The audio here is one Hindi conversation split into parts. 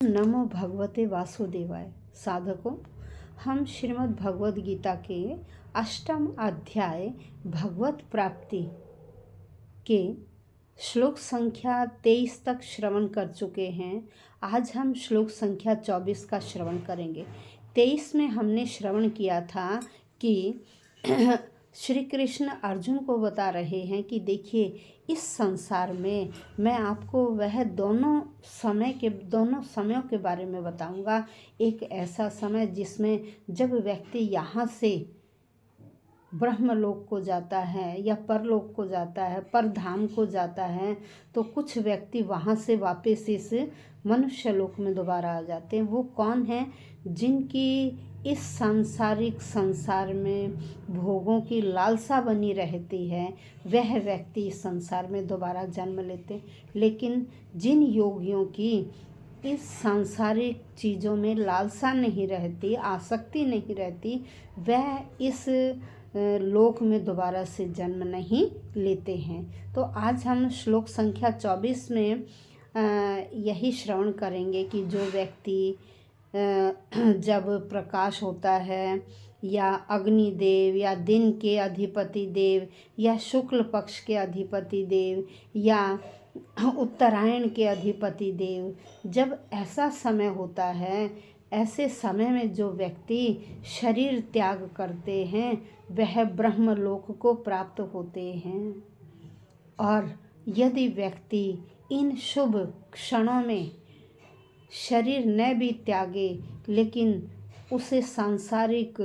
नमो भगवते वासुदेवाय। साधकों, हम श्रीमद् भगवद गीता के 8वें अध्याय भगवत प्राप्ति के श्लोक संख्या 23 तक श्रवण कर चुके हैं। आज हम श्लोक संख्या 24 का श्रवण करेंगे। 23 में हमने श्रवण किया था कि श्री कृष्ण अर्जुन को बता रहे हैं कि देखिए, इस संसार में मैं आपको वह दोनों समयों के बारे में बताऊंगा। एक ऐसा समय जिसमें जब व्यक्ति यहाँ से ब्रह्मलोक को जाता है या परलोक को जाता है, परधाम को जाता है, तो कुछ व्यक्ति वहाँ से वापस इस मनुष्य लोक में दोबारा आ जाते हैं। वो कौन हैं? जिनकी इस सांसारिक संसार में भोगों की लालसा बनी रहती है, वह व्यक्ति इस संसार में दोबारा जन्म लेते। लेकिन जिन योगियों की इस सांसारिक चीज़ों में लालसा नहीं रहती, आसक्ति नहीं रहती, वह इस लोक में दोबारा से जन्म नहीं लेते हैं। तो आज हम श्लोक संख्या 24 में यही श्रवण करेंगे कि जो व्यक्ति जब प्रकाश होता है या अग्निदेव या दिन के अधिपति देव या शुक्ल पक्ष के अधिपति देव या उत्तरायण के अधिपति देव, जब ऐसा समय होता है, ऐसे समय में जो व्यक्ति शरीर त्याग करते हैं, वह ब्रह्मलोक को प्राप्त होते हैं। और यदि व्यक्ति इन शुभ क्षणों में शरीर न भी त्यागे, लेकिन उसे सांसारिक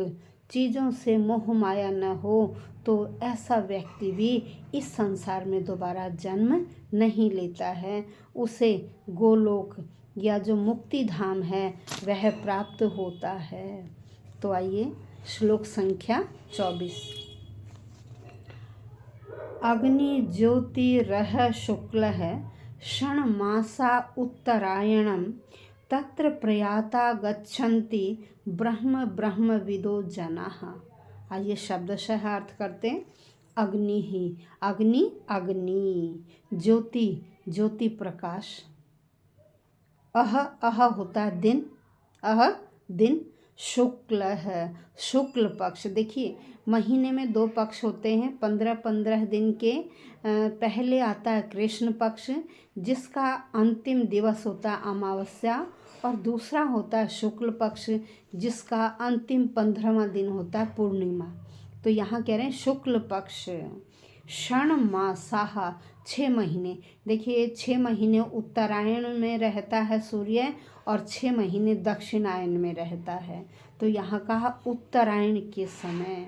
चीज़ों से मोह माया न हो, तो ऐसा व्यक्ति भी इस संसार में दोबारा जन्म नहीं लेता है। उसे गोलोक या जो मुक्ति धाम है वह प्राप्त होता है। तो आइए श्लोक संख्या 24। अग्नि ज्योतिरः शुक्लः षण्मासा उत्तरायणं तत्र प्रयाता गच्छन्ति ब्रह्म ब्रह्मविदो जनाः। आइए शब्दशः अर्थ करते हैं। अग्नि ही अग्नि, ज्योति ज्योति प्रकाश, अह होता है दिन, दिन, शुक्ल है शुक्ल पक्ष। देखिए, महीने में 2 पक्ष होते हैं। 15 दिन के पहले आता है कृष्ण पक्ष, जिसका अंतिम दिवस होता है अमावस्या, और दूसरा होता है शुक्ल पक्ष, जिसका अंतिम 15वां दिन होता है पूर्णिमा। तो यहाँ कह रहे हैं शुक्ल पक्ष षण मासाह 6 महीने। देखिए, 6 महीने उत्तरायण में रहता है सूर्य और 6 महीने दक्षिणायन में रहता है। तो यहाँ कहा उत्तरायण के समय,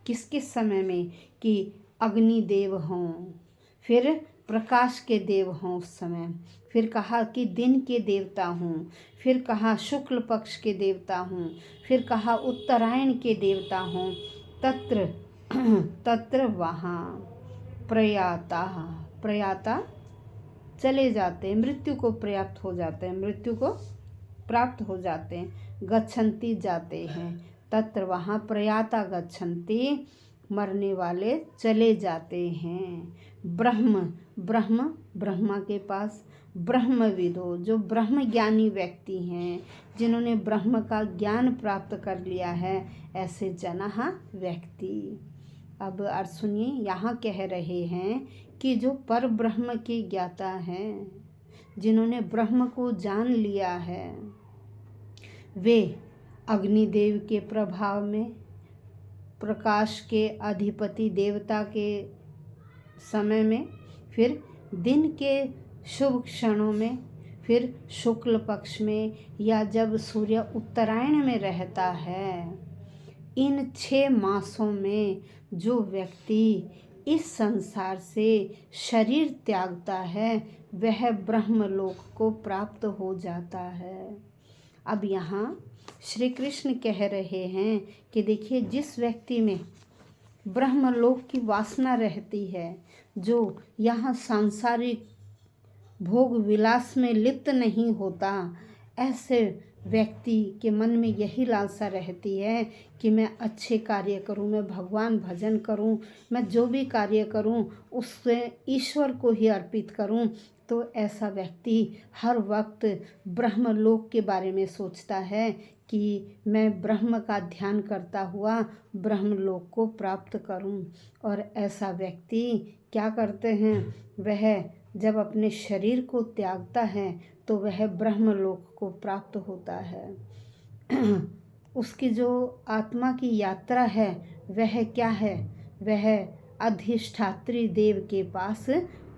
किस समय में? कि अग्निदेव हों, फिर प्रकाश के देव हों उस समय, फिर कहा कि दिन के देवता हों, फिर कहा शुक्ल पक्ष के देवता हों, फिर कहा उत्तरायण के देवता हों। तत्र वहाँ प्रयाता चले जाते हैं, मृत्यु को प्राप्त हो जाते हैं, गच्छन्ति जाते हैं। तत्र वहाँ प्रयाता गच्छन्ति, मरने वाले चले जाते हैं। ब्रह्मा के पास, ब्रह्मविदो जो ब्रह्म ज्ञानी व्यक्ति हैं, जिन्होंने ब्रह्म का ज्ञान प्राप्त कर लिया है, ऐसे जनाः व्यक्ति। अब अर्थ सुनिए, यहाँ कह रहे हैं कि जो पर ब्रह्म के ज्ञाता हैं, जिन्होंने ब्रह्म को जान लिया है, वे अग्निदेव के प्रभाव में, प्रकाश के अधिपति देवता के समय में, फिर दिन के शुभ क्षणों में, फिर शुक्ल पक्ष में, या जब सूर्य उत्तरायण में रहता है, इन 6 मासों में जो व्यक्ति इस संसार से शरीर त्यागता है, वह ब्रह्मलोक को प्राप्त हो जाता है। अब यहाँ श्री कृष्ण कह रहे हैं कि देखिए, जिस व्यक्ति में ब्रह्मलोक की वासना रहती है, जो यहाँ सांसारिक भोग विलास में लिप्त नहीं होता, ऐसे व्यक्ति के मन में यही लालसा रहती है कि मैं अच्छे कार्य करूं, मैं भगवान भजन करूं, मैं जो भी कार्य करूं उससे ईश्वर को ही अर्पित करूं, तो ऐसा व्यक्ति हर वक्त ब्रह्मलोक के बारे में सोचता है कि मैं ब्रह्म का ध्यान करता हुआ ब्रह्मलोक को प्राप्त करूं। और ऐसा व्यक्ति क्या करते हैं, वह जब अपने शरीर को त्यागता है तो वह ब्रह्मलोक को प्राप्त होता है। उसकी जो आत्मा की यात्रा है वह क्या है, वह अधिष्ठात्री देव के पास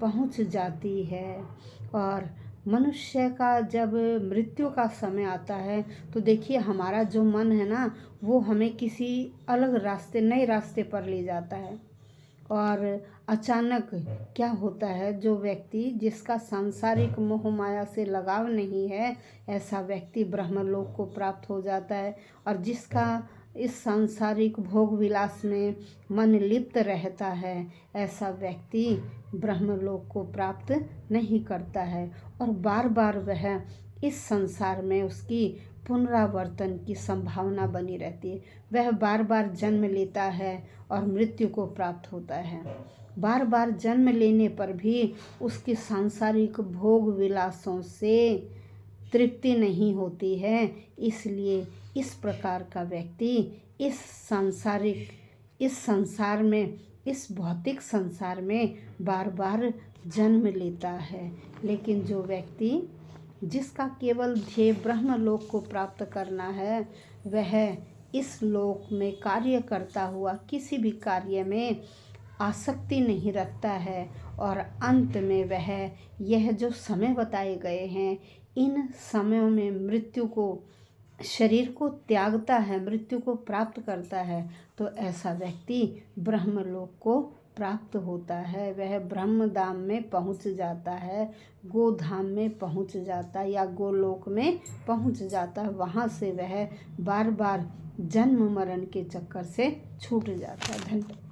पहुंच जाती है। और मनुष्य का जब मृत्यु का समय आता है तो देखिए हमारा जो मन है ना, वो हमें किसी अलग रास्ते, नए रास्ते पर ले जाता है। और अचानक क्या होता है, जो व्यक्ति जिसका सांसारिक मोह माया से लगाव नहीं है, ऐसा व्यक्ति ब्रह्मलोक को प्राप्त हो जाता है। और जिसका इस सांसारिक भोग विलास में मन लिप्त रहता है, ऐसा व्यक्ति ब्रह्मलोक को प्राप्त नहीं करता है। और बार बार वह इस संसार में उसकी पुनरावर्तन की संभावना बनी रहती है। वह बार बार जन्म लेता है और मृत्यु को प्राप्त होता है। बार बार जन्म लेने पर भी उसकी सांसारिक भोग विलासों से तृप्ति नहीं होती है। इसलिए इस प्रकार का व्यक्ति इस संसार में, इस भौतिक संसार में बार बार जन्म लेता है। लेकिन जो व्यक्ति जिसका केवल ध्येय ब्रह्मलोक को प्राप्त करना है, वह इस लोक में कार्य करता हुआ किसी भी कार्य में आसक्ति नहीं रखता है। और अंत में वह यह जो समय बताए गए हैं, इन समयों में मृत्यु को, शरीर को त्यागता है, मृत्यु को प्राप्त करता है, तो ऐसा व्यक्ति ब्रह्मलोक को प्राप्त होता है। वह ब्रह्मधाम में पहुंच जाता है, गोधाम में पहुंच जाता है या गोलोक में पहुंच जाता है। वहाँ से वह बार बार जन्म मरण के चक्कर से छूट जाता है। धन्यवाद।